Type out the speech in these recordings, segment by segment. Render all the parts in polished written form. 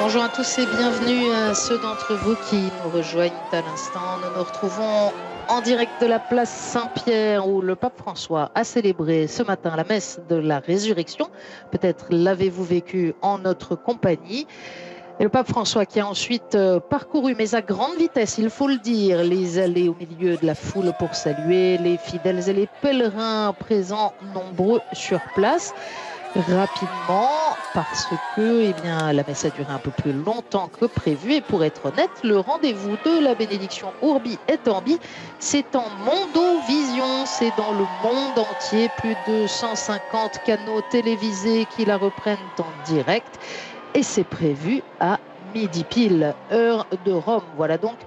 Bonjour à tous et bienvenue à ceux d'entre vous qui nous rejoignent à l'instant. Nous nous retrouvons en direct de la place Saint-Pierre où le pape François a célébré ce matin la messe de la résurrection. Peut-être l'avez-vous vécu en notre compagnie. Et le pape François qui a ensuite parcouru, mais à grande vitesse, il faut le dire, les allées au milieu de la foule pour saluer les fidèles et les pèlerins présents nombreux sur place. Rapidement, parce que la messe a duré un peu plus longtemps que prévu. Et pour être honnête, le rendez-vous de la bénédiction Urbi et Orbi, c'est en Mondovision, c'est dans le monde entier. Plus de 150 canaux télévisés qui la reprennent en direct. Et c'est prévu à midi pile, heure de Rome. Voilà donc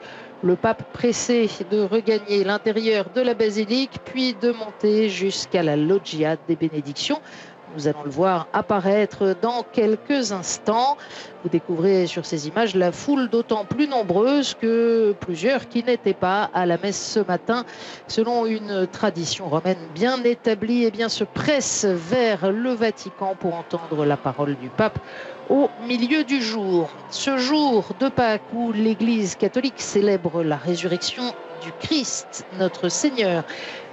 le pape pressé de regagner l'intérieur de la basilique, puis de monter jusqu'à la loggia des bénédictions. Nous allons le voir apparaître dans quelques instants. Vous découvrez sur ces images la foule d'autant plus nombreuse que plusieurs qui n'étaient pas à la messe ce matin, selon une tradition romaine bien établie, se pressent vers le Vatican pour entendre la parole du pape au milieu du jour. Ce jour de Pâques où l'Église catholique célèbre la résurrection du Christ, notre Seigneur,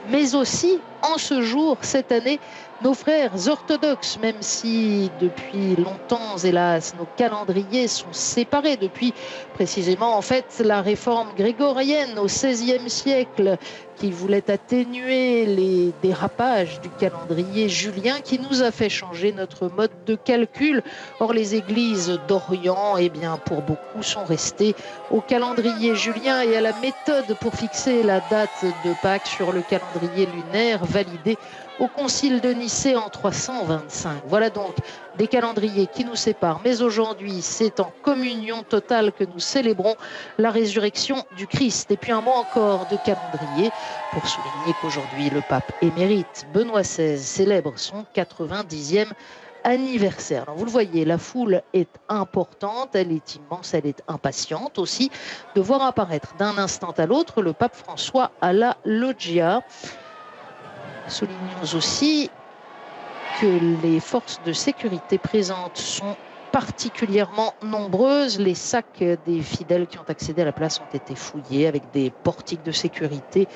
mais aussi en ce jour, cette année, nos frères orthodoxes, même si depuis longtemps, hélas, nos calendriers sont séparés depuis précisément en fait la réforme grégorienne au XVIe siècle qui voulait atténuer les dérapages du calendrier julien qui nous a fait changer notre mode de calcul. Or, les églises d'Orient, pour beaucoup, sont restées au calendrier julien et à la méthode pour fixer la date de Pâques sur le calendrier lunaire validé au concile de Nicée en 325. Voilà donc des calendriers qui nous séparent. Mais aujourd'hui, c'est en communion totale que nous célébrons la résurrection du Christ. Et puis un mot encore de calendrier pour souligner qu'aujourd'hui, le pape émérite Benoît XVI célèbre son 90e anniversaire. Alors vous le voyez, la foule est importante, elle est immense, elle est impatiente aussi de voir apparaître d'un instant à l'autre le pape François à la loggia. Soulignons aussi que les forces de sécurité présentes sont particulièrement nombreuses. Les sacs des fidèles qui ont accédé à la place ont été fouillés avec des portiques de sécurité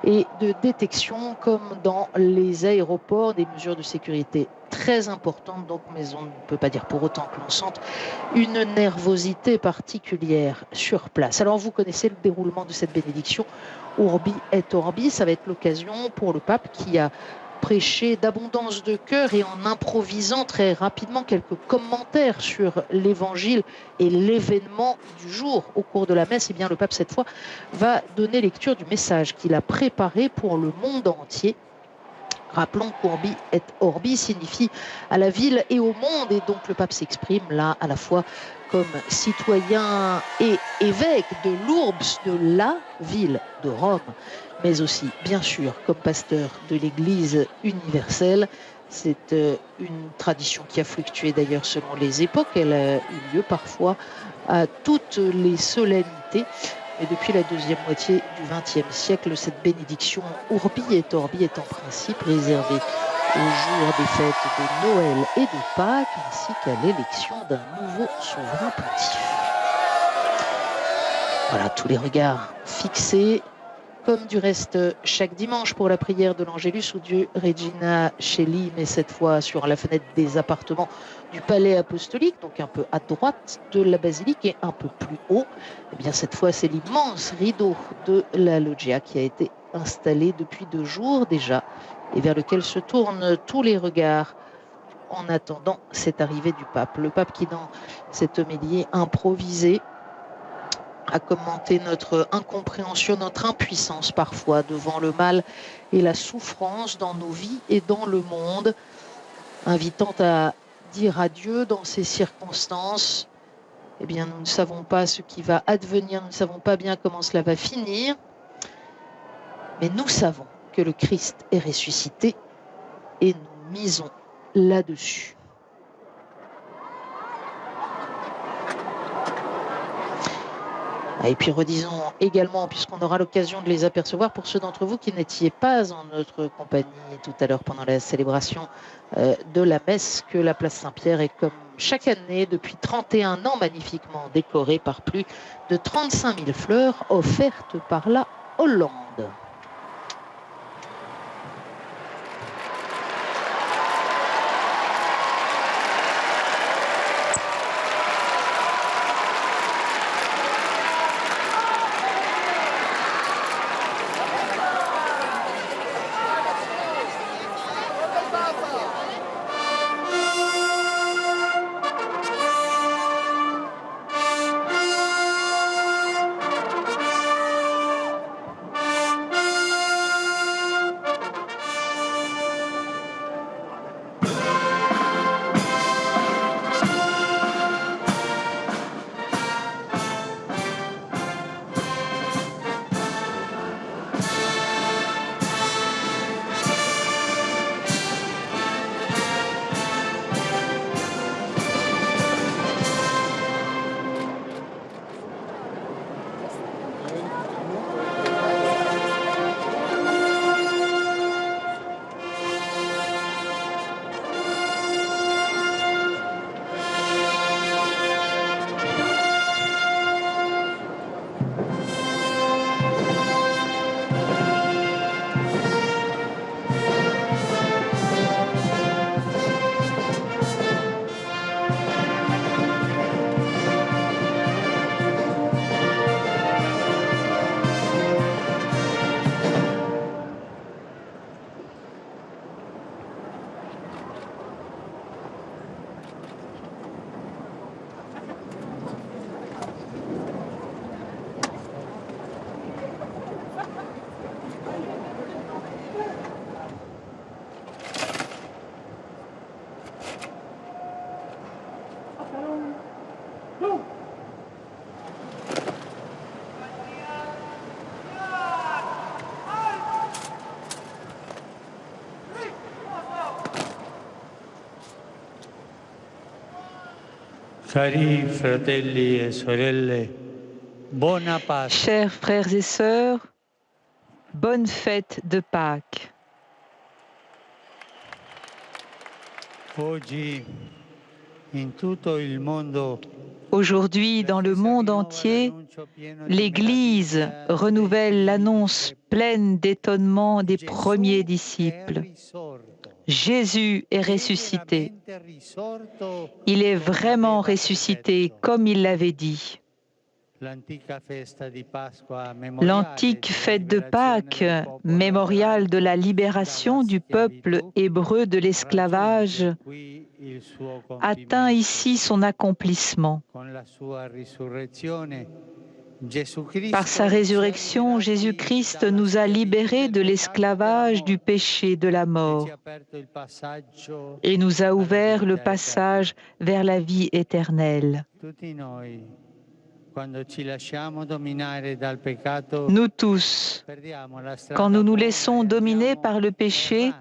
et de détection comme dans les aéroports, des mesures de sécurité très importantes donc, mais on ne peut pas dire pour autant que l'on sente une nervosité particulière sur place. Alors vous connaissez le déroulement de cette bénédiction Urbi et Orbi, ça va être l'occasion pour le pape qui a prêché d'abondance de cœur et en improvisant très rapidement quelques commentaires sur l'évangile et l'événement du jour au cours de la messe. Le pape cette fois va donner lecture du message qu'il a préparé pour le monde entier. Rappelons qu'Urbi et Orbi signifie à la ville et au monde, et donc le pape s'exprime là à la fois comme citoyen et évêque de l'Ourbs, de la ville de Rome, mais aussi, bien sûr, comme pasteur de l'Église universelle. C'est une tradition qui a fluctué d'ailleurs selon les époques. Elle a eu lieu parfois à toutes les solennités. Et depuis la deuxième moitié du XXe siècle, cette bénédiction Urbi et Orbi est en principe réservée aux jours des fêtes de Noël et de Pâques, ainsi qu'à l'élection d'un nouveau souverain pontife. Voilà, tous les regards fixés, comme du reste chaque dimanche pour la prière de l'Angélus ou du Regina Coeli, mais cette fois sur la fenêtre des appartements du palais apostolique, donc un peu à droite de la basilique et un peu plus haut. Cette fois, c'est l'immense rideau de la loggia qui a été installé depuis 2 jours déjà et vers lequel se tournent tous les regards en attendant cette arrivée du pape. Le pape qui, dans cette homélie improvisée, a commenté notre incompréhension, notre impuissance parfois devant le mal et la souffrance dans nos vies et dans le monde, invitant à dire adieu dans ces circonstances. Nous ne savons pas ce qui va advenir, nous ne savons pas bien comment cela va finir, mais nous savons que le Christ est ressuscité et nous misons là-dessus. Et puis redisons également, puisqu'on aura l'occasion de les apercevoir, pour ceux d'entre vous qui n'étiez pas en notre compagnie tout à l'heure pendant la célébration de la messe, que la place Saint-Pierre est, comme chaque année depuis 31 ans, magnifiquement décoré par plus de 35 000 fleurs offertes par la Hollande. Cari fratelli e sorelle, buona Pasqua. Chers frères et sœurs, bonne fête de Pâques. Aujourd'hui, dans le monde entier, l'Église renouvelle l'annonce pleine d'étonnement des premiers disciples. Jésus est ressuscité. Il est vraiment ressuscité comme il l'avait dit. L'antique fête de Pâques, mémorial de la libération du peuple hébreu de l'esclavage, atteint ici son accomplissement. Par sa résurrection, Jésus-Christ nous a libérés de l'esclavage, du péché, de la mort, et nous a ouvert le passage vers la vie éternelle. Nous tous, quand nous nous laissons dominer par le péché,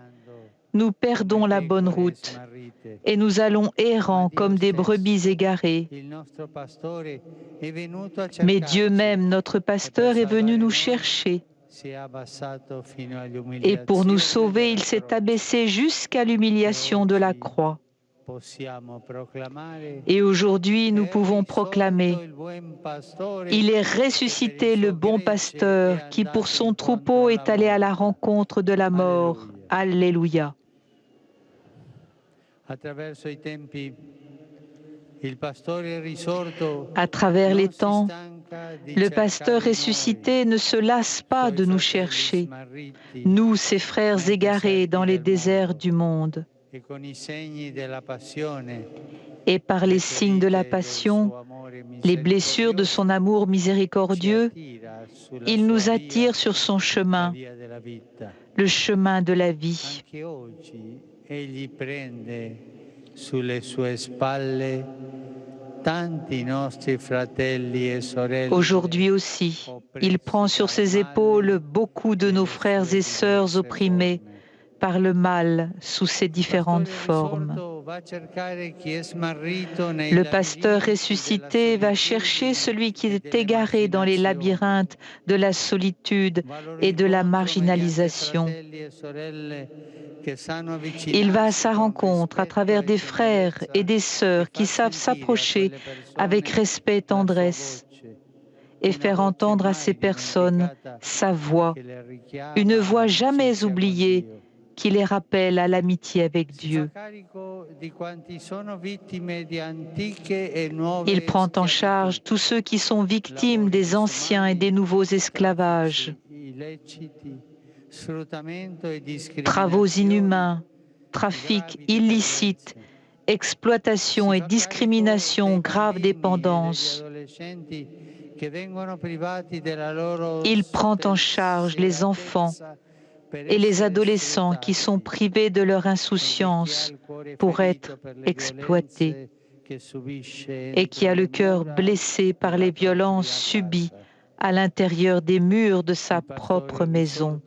nous perdons la bonne route et nous allons errant comme des brebis égarées. Mais Dieu même, notre pasteur, est venu nous chercher. Et pour nous sauver, il s'est abaissé jusqu'à l'humiliation de la croix. Et aujourd'hui, nous pouvons proclamer: il est ressuscité le bon pasteur qui, pour son troupeau, est allé à la rencontre de la mort. Alléluia. À travers les temps, le pasteur ressuscité ne se lasse pas de nous chercher, nous, ses frères égarés dans les déserts du monde. Et par les signes de la passion, les blessures de son amour miséricordieux, il nous attire sur son chemin, le chemin de la vie. Aujourd'hui aussi, il prend sur ses épaules beaucoup de nos frères et sœurs opprimés par le mal sous ses différentes formes. Le pasteur ressuscité va chercher celui qui est égaré dans les labyrinthes de la solitude et de la marginalisation. Il va à sa rencontre à travers des frères et des sœurs qui savent s'approcher avec respect et tendresse et faire entendre à ces personnes sa voix, une voix jamais oubliée qui les rappelle à l'amitié avec Dieu. Il prend en charge tous ceux qui sont victimes des anciens et des nouveaux esclavages, travaux inhumains, trafic illicite, exploitation et discrimination, grave dépendance. Il prend en charge les enfants et les adolescents qui sont privés de leur insouciance pour être exploités et qui a le cœur blessé par les violences subies à l'intérieur des murs de sa propre maison.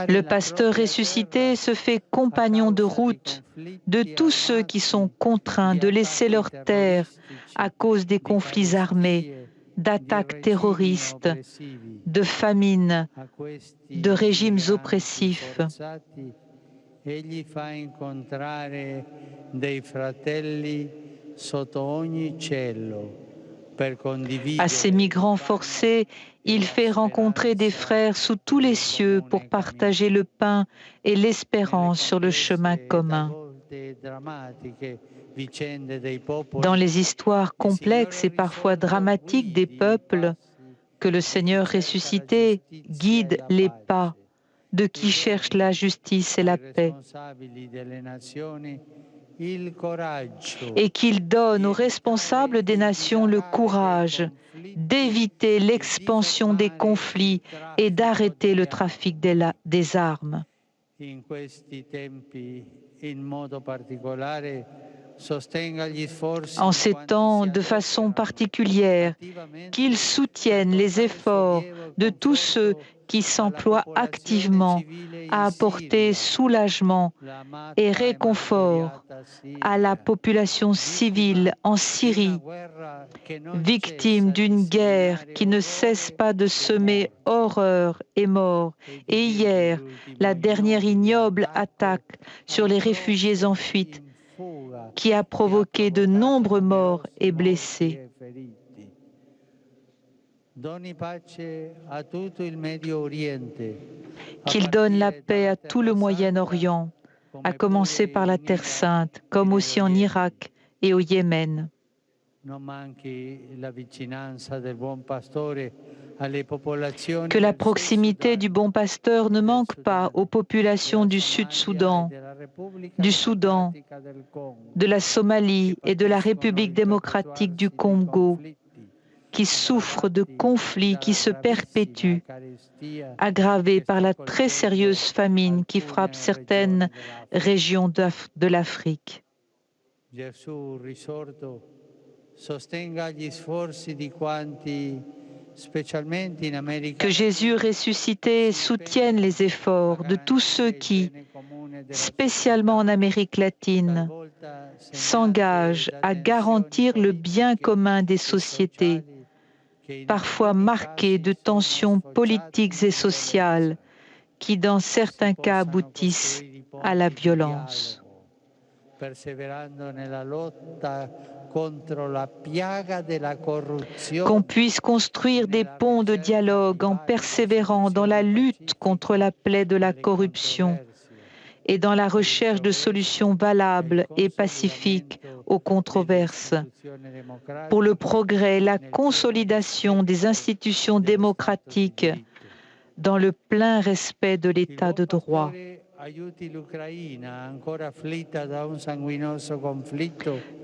Le pasteur ressuscité se fait compagnon de route de tous ceux qui sont contraints de laisser leur terre à cause des conflits armés, d'attaques terroristes, de famines, de régimes oppressifs. À ces migrants forcés, il fait rencontrer des frères sous tous les cieux pour partager le pain et l'espérance sur le chemin commun. Dans les histoires complexes et parfois dramatiques des peuples, que le Seigneur ressuscité guide les pas de qui cherchent la justice et la paix, et qu'il donne aux responsables des nations le courage d'éviter l'expansion des conflits et d'arrêter le trafic des armes. En ces temps, de façon particulière, qu'il soutienne les efforts de tous ceux qui s'emploient activement à apporter soulagement et réconfort à la population civile en Syrie, victime d'une guerre qui ne cesse pas de semer horreur et mort. Et hier, la dernière ignoble attaque sur les réfugiés en fuite qui a provoqué de nombreux morts et blessés. Qu'il donne la paix à tout le Moyen-Orient, à commencer par la Terre Sainte, comme aussi en Irak et au Yémen. Que la proximité du bon pasteur ne manque pas aux populations du Sud-Soudan, du Soudan, de la Somalie et de la République démocratique du Congo, qui souffrent de conflits qui se perpétuent, aggravés par la très sérieuse famine qui frappe certaines régions de l'Afrique. Que Jésus ressuscité soutienne les efforts de tous ceux qui, spécialement en Amérique latine, s'engagent à garantir le bien commun des sociétés, parfois marquées de tensions politiques et sociales qui, dans certains cas, aboutissent à la violence. Qu'on puisse construire des ponts de dialogue en persévérant dans la lutte contre la plaie de la corruption et dans la recherche de solutions valables et pacifiques aux controverses, pour le progrès et la consolidation des institutions démocratiques dans le plein respect de l'État de droit.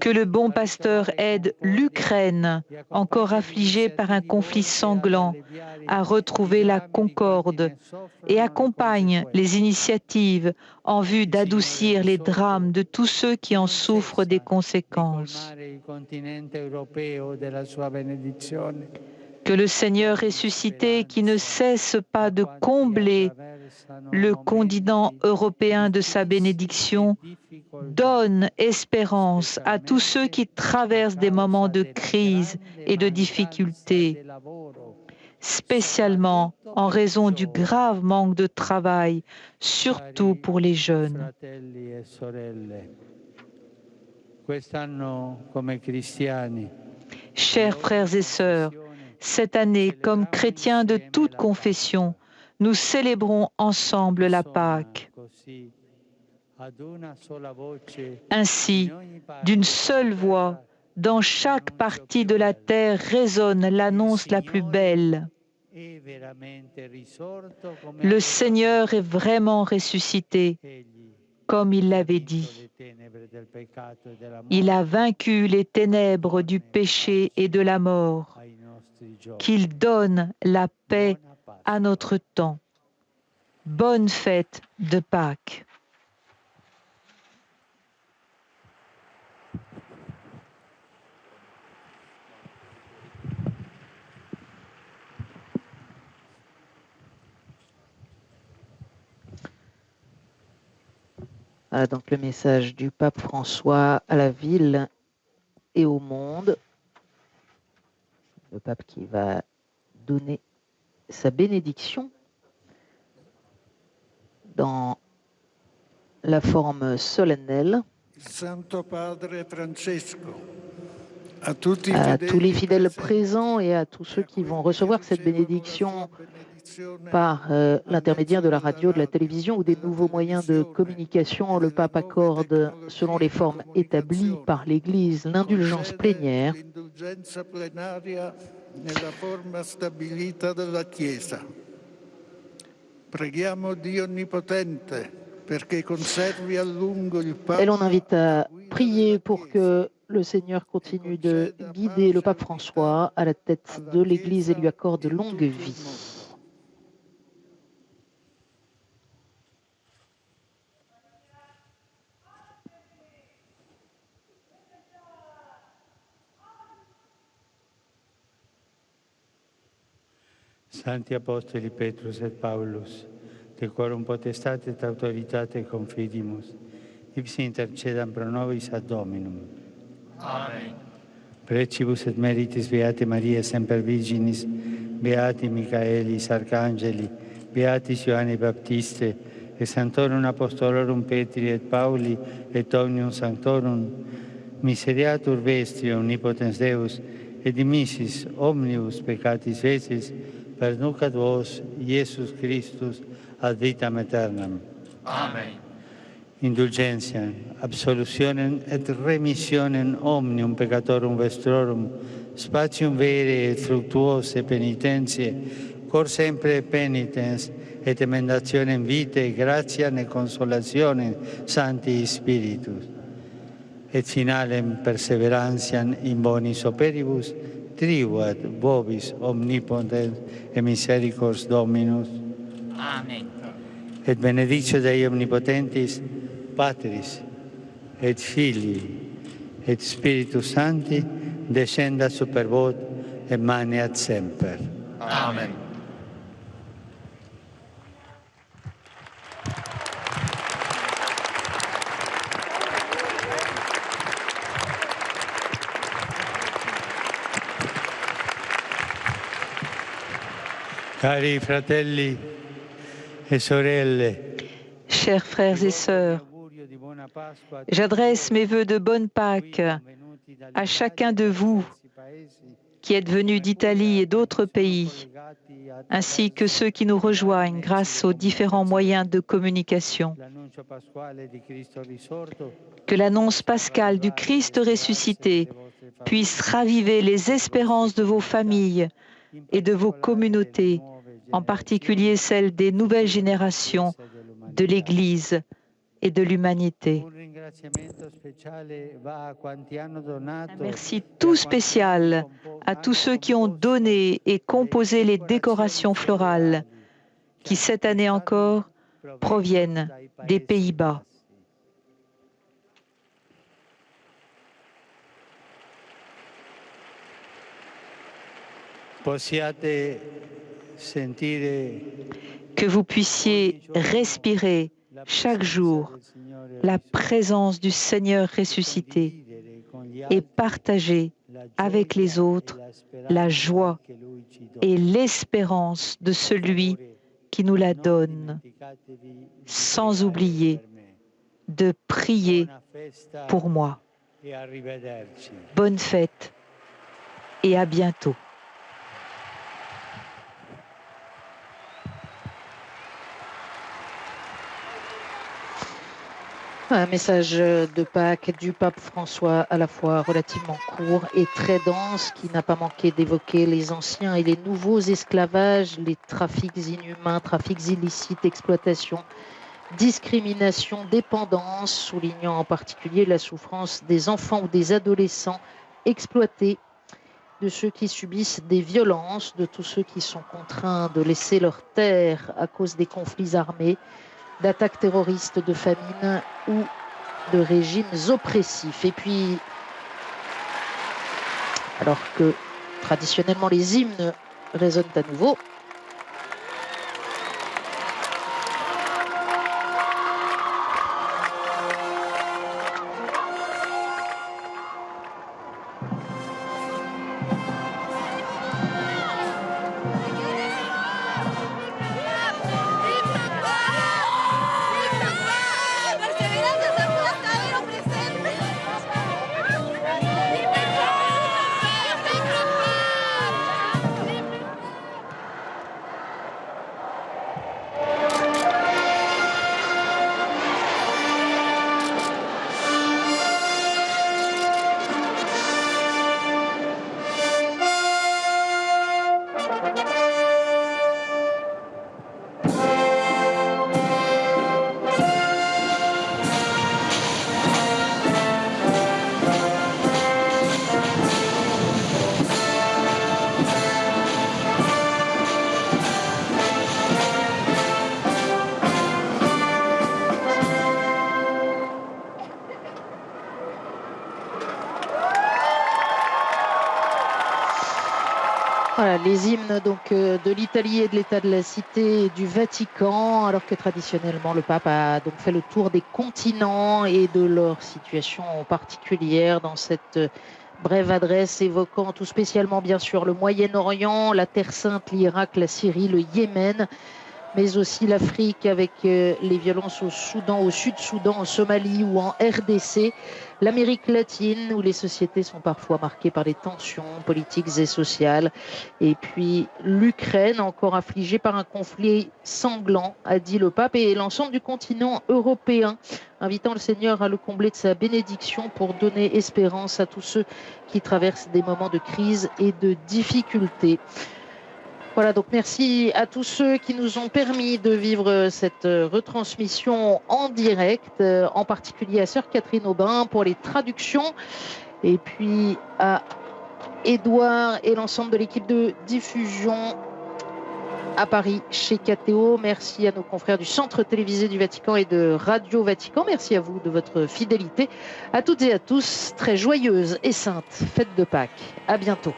Que le bon pasteur aide l'Ukraine, encore affligée par un conflit sanglant, à retrouver la concorde et accompagne les initiatives en vue d'adoucir les drames de tous ceux qui en souffrent des conséquences. Que le Seigneur ressuscité, qui ne cesse pas de combler le continent européen de sa bénédiction, donne espérance à tous ceux qui traversent des moments de crise et de difficultés, spécialement en raison du grave manque de travail, surtout pour les jeunes. Chers frères et sœurs, cette année, comme chrétiens de toute confession, nous célébrons ensemble la Pâque. Ainsi, d'une seule voix, dans chaque partie de la terre résonne l'annonce la plus belle. Le Seigneur est vraiment ressuscité, comme il l'avait dit. Il a vaincu les ténèbres du péché et de la mort. Qu'il donne la paix à notre temps. Bonne fête de Pâques. Voilà donc le message du pape François à la ville et au monde. Le pape qui va donner sa bénédiction dans la forme solennelle à tous les fidèles présents et à tous ceux qui vont recevoir cette bénédiction par l'intermédiaire de la radio, de la télévision ou des nouveaux moyens de communication. Le pape accorde, selon les formes établies par l'Église, l'indulgence plénière et l'on invite à prier pour que le Seigneur continue de guider le pape François à la tête de l'Église et lui accorde longue vie. Santi Apostoli Petrus et Paulus, de quorum potestate et autoritate confidimus, ipsi intercedam pro nobis ad Dominum. Amen. Precibus et meritis Beate Maria Semper Virginis, Beati Michaelis Arcangeli, Beatis Ioanni Baptiste, et Sanctorum Apostolorum Petri et Pauli, et Omnium Sanctorum, miseriatur vestri omnipotens Deus, et dimissis omnibus peccatis vecis, perducat vos, Iesus Christus, ad vitam aeternam. Amen. Indulgentiam, absolutionem et remissionem omnium peccatorum vestrorum, spatium vere et fructuose penitentiae, cor sempre penitens, et emendationem vitae, gratiam et consolationem Sancti Spiritus, et finalem perseverantiam in bonis operibus, tribuat vobis omnipotens et misericors Dominus. Amen. Et benedictio Dei omnipotentis, Patris, et Filii, et Spiritus Sancti, descendat super vos et maneat semper. Amen. Cari fratelli e sorelle, Chers frères et sœurs, j'adresse mes vœux de bonne Pâques à chacun de vous qui êtes venus d'Italie et d'autres pays, ainsi que ceux qui nous rejoignent grâce aux différents moyens de communication. Que l'annonce pascale du Christ ressuscité puisse raviver les espérances de vos familles et de vos communautés, en particulier celles des nouvelles générations de l'Église et de l'humanité. Un merci tout spécial à tous ceux qui ont donné et composé les décorations florales, qui cette année encore proviennent des Pays-Bas. que vous puissiez respirer chaque jour la présence du Seigneur ressuscité et partager avec les autres la joie et l'espérance de celui qui nous la donne, sans oublier de prier pour moi. Bonne fête et à bientôt. Un message de Pâques du pape François, à la fois relativement court et très dense, qui n'a pas manqué d'évoquer les anciens et les nouveaux esclavages, les trafics inhumains, trafics illicites, exploitation, discrimination, dépendance, soulignant en particulier la souffrance des enfants ou des adolescents exploités, de ceux qui subissent des violences, de tous ceux qui sont contraints de laisser leur terre à cause des conflits armés, d'attaques terroristes, de famine ou de régimes oppressifs. Et puis, alors que traditionnellement les hymnes résonnent à nouveau, voilà, les hymnes donc, de l'Italie et de l'État de la Cité et du Vatican, alors que traditionnellement le pape a donc fait le tour des continents et de leur situation particulière dans cette brève adresse évoquant tout spécialement bien sûr le Moyen-Orient, la Terre Sainte, l'Irak, la Syrie, le Yémen, mais aussi l'Afrique avec les violences au Soudan, au Sud-Soudan, en Somalie ou en RDC, l'Amérique latine où les sociétés sont parfois marquées par des tensions politiques et sociales, et puis l'Ukraine encore affligée par un conflit sanglant, a dit le pape, et l'ensemble du continent européen, invitant le Seigneur à le combler de sa bénédiction pour donner espérance à tous ceux qui traversent des moments de crise et de difficulté. Voilà, donc merci à tous ceux qui nous ont permis de vivre cette retransmission en direct, en particulier à Sœur Catherine Aubin pour les traductions, et puis à Édouard et l'ensemble de l'équipe de diffusion à Paris chez KTO. Merci à nos confrères du Centre télévisé du Vatican et de Radio Vatican. Merci à vous de votre fidélité. À toutes et à tous, très joyeuse et sainte fête de Pâques. À bientôt.